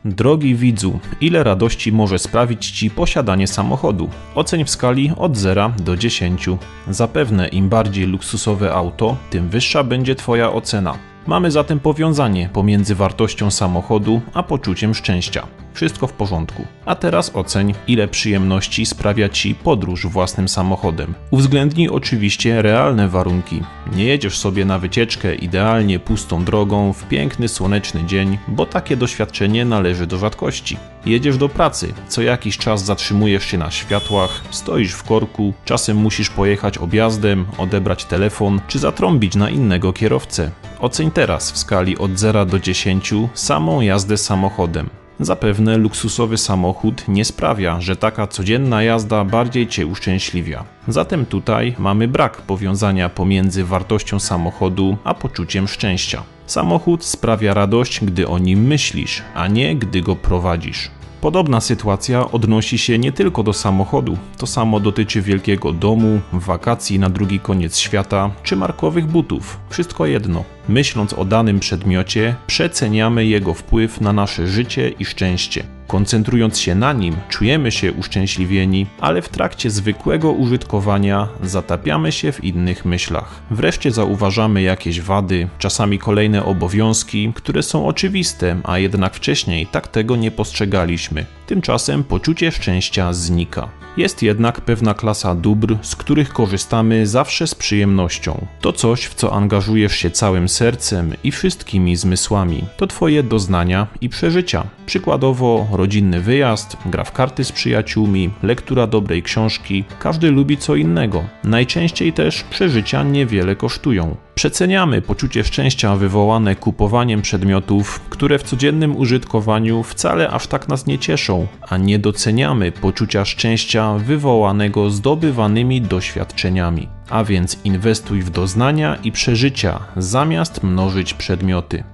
Drogi widzu, ile radości może sprawić Ci posiadanie samochodu? Oceń w skali od 0 do 10. Zapewne im bardziej luksusowe auto, tym wyższa będzie Twoja ocena. Mamy zatem powiązanie pomiędzy wartością samochodu a poczuciem szczęścia. Wszystko w porządku. A teraz oceń, ile przyjemności sprawia Ci podróż własnym samochodem. Uwzględnij oczywiście realne warunki. Nie jedziesz sobie na wycieczkę idealnie pustą drogą w piękny słoneczny dzień, bo takie doświadczenie należy do rzadkości. Jedziesz do pracy, co jakiś czas zatrzymujesz się na światłach, stoisz w korku, czasem musisz pojechać objazdem, odebrać telefon czy zatrąbić na innego kierowcę. Oceń teraz w skali od 0 do 10 samą jazdę samochodem. Zapewne luksusowy samochód nie sprawia, że taka codzienna jazda bardziej Cię uszczęśliwia. Zatem tutaj mamy brak powiązania pomiędzy wartością samochodu a poczuciem szczęścia. Samochód sprawia radość, gdy o nim myślisz, a nie gdy go prowadzisz. Podobna sytuacja odnosi się nie tylko do samochodu. To samo dotyczy wielkiego domu, wakacji na drugi koniec świata czy markowych butów. Wszystko jedno. Myśląc o danym przedmiocie, przeceniamy jego wpływ na nasze życie i szczęście. Koncentrując się na nim, czujemy się uszczęśliwieni, ale w trakcie zwykłego użytkowania zatapiamy się w innych myślach. Wreszcie zauważamy jakieś wady, czasami kolejne obowiązki, które są oczywiste, a jednak wcześniej tak tego nie postrzegaliśmy. Tymczasem poczucie szczęścia znika. Jest jednak pewna klasa dóbr, z których korzystamy zawsze z przyjemnością. To coś, w co angażujesz się całym sercem i wszystkimi zmysłami. To Twoje doznania i przeżycia. Przykładowo rodzinny wyjazd, gra w karty z przyjaciółmi, lektura dobrej książki. Każdy lubi co innego. Najczęściej też przeżycia niewiele kosztują. Przeceniamy poczucie szczęścia wywołane kupowaniem przedmiotów, które w codziennym użytkowaniu wcale aż tak nas nie cieszą, a nie doceniamy poczucia szczęścia wywołanego zdobywanymi doświadczeniami. A więc inwestuj w doznania i przeżycia, zamiast mnożyć przedmioty.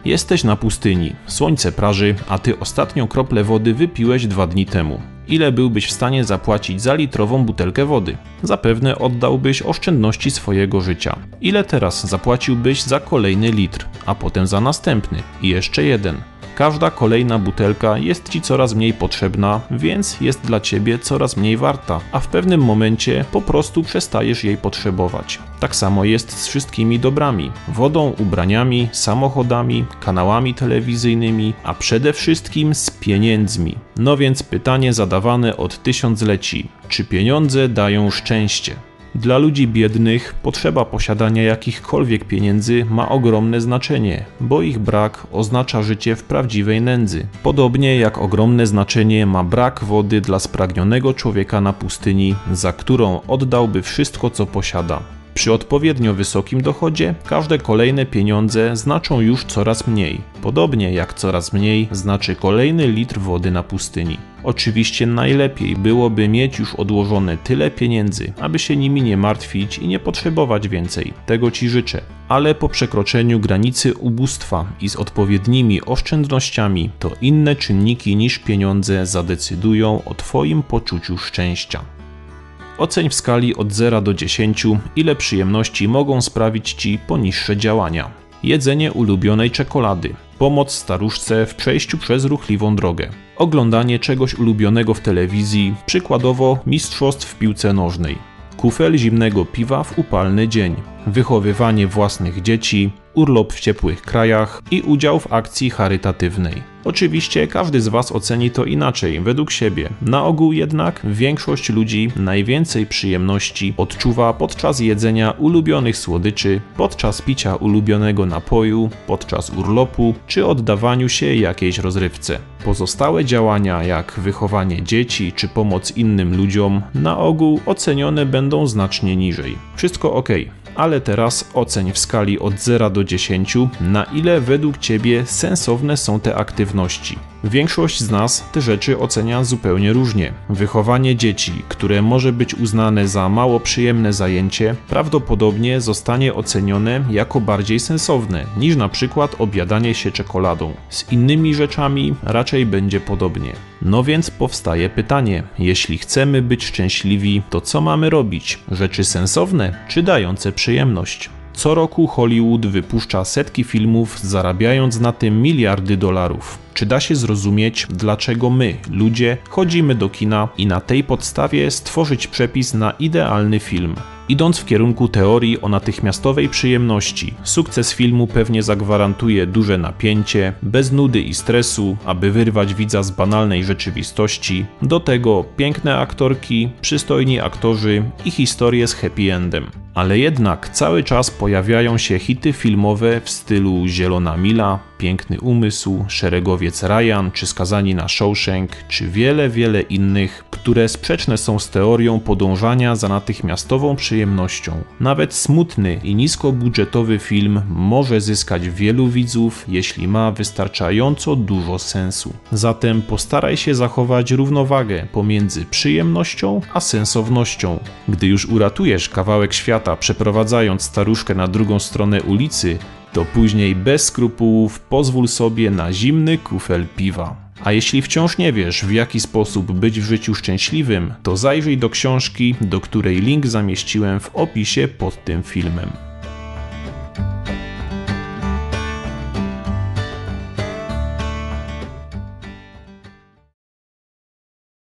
Jesteś na pustyni, słońce praży, a Ty ostatnią kroplę wody wypiłeś 2 dni temu. Ile byłbyś w stanie zapłacić za litrową butelkę wody? Zapewne oddałbyś oszczędności swojego życia. Ile teraz zapłaciłbyś za kolejny litr, a potem za następny i jeszcze jeden? Każda kolejna butelka jest Ci coraz mniej potrzebna, więc jest dla Ciebie coraz mniej warta, a w pewnym momencie po prostu przestajesz jej potrzebować. Tak samo jest z wszystkimi dobrami: wodą, ubraniami, samochodami, kanałami telewizyjnymi, a przede wszystkim z pieniędzmi. No więc pytanie zadawane od tysiącleci: czy pieniądze dają szczęście? Dla ludzi biednych potrzeba posiadania jakichkolwiek pieniędzy ma ogromne znaczenie, bo ich brak oznacza życie w prawdziwej nędzy. Podobnie jak ogromne znaczenie ma brak wody dla spragnionego człowieka na pustyni, za którą oddałby wszystko, co posiada. Przy odpowiednio wysokim dochodzie każde kolejne pieniądze znaczą już coraz mniej. Podobnie jak coraz mniej znaczy kolejny litr wody na pustyni. Oczywiście najlepiej byłoby mieć już odłożone tyle pieniędzy, aby się nimi nie martwić i nie potrzebować więcej. Tego Ci życzę. Ale po przekroczeniu granicy ubóstwa i z odpowiednimi oszczędnościami, to inne czynniki niż pieniądze zadecydują o Twoim poczuciu szczęścia. Oceń w skali od 0 do 10, ile przyjemności mogą sprawić Ci poniższe działania. Jedzenie ulubionej czekolady, pomoc staruszce w przejściu przez ruchliwą drogę, oglądanie czegoś ulubionego w telewizji, przykładowo mistrzostw w piłce nożnej, kufel zimnego piwa w upalny dzień, wychowywanie własnych dzieci, urlop w ciepłych krajach i udział w akcji charytatywnej. Oczywiście każdy z Was oceni to inaczej, według siebie. Na ogół jednak większość ludzi najwięcej przyjemności odczuwa podczas jedzenia ulubionych słodyczy, podczas picia ulubionego napoju, podczas urlopu czy oddawaniu się jakiejś rozrywce. Pozostałe działania jak wychowanie dzieci czy pomoc innym ludziom na ogół ocenione będą znacznie niżej. Wszystko ok. Ale teraz oceń w skali od 0 do 10, na ile według Ciebie sensowne są te aktywności. Większość z nas te rzeczy ocenia zupełnie różnie. Wychowanie dzieci, które może być uznane za mało przyjemne zajęcie, prawdopodobnie zostanie ocenione jako bardziej sensowne niż na przykład objadanie się czekoladą. Z innymi rzeczami raczej będzie podobnie. No więc powstaje pytanie, jeśli chcemy być szczęśliwi, to co mamy robić? Rzeczy sensowne czy dające przyjemność? Co roku Hollywood wypuszcza setki filmów, zarabiając na tym miliardy dolarów. Czy da się zrozumieć, dlaczego my, ludzie, chodzimy do kina i na tej podstawie stworzyć przepis na idealny film? Idąc w kierunku teorii o natychmiastowej przyjemności, sukces filmu pewnie zagwarantuje duże napięcie, bez nudy i stresu, aby wyrwać widza z banalnej rzeczywistości, do tego piękne aktorki, przystojni aktorzy i historie z happy endem. Ale jednak cały czas pojawiają się hity filmowe w stylu Zielona Mila, Piękny Umysł, Szeregowiec Ryan, czy Skazani na Shawshank, czy wiele innych, które sprzeczne są z teorią podążania za natychmiastową przyjemnością. Nawet smutny i niskobudżetowy film może zyskać wielu widzów, jeśli ma wystarczająco dużo sensu. Zatem postaraj się zachować równowagę pomiędzy przyjemnością a sensownością. Gdy już uratujesz kawałek świata, przeprowadzając staruszkę na drugą stronę ulicy, to później bez skrupułów pozwól sobie na zimny kufel piwa. A jeśli wciąż nie wiesz, w jaki sposób być w życiu szczęśliwym, to zajrzyj do książki, do której link zamieściłem w opisie pod tym filmem.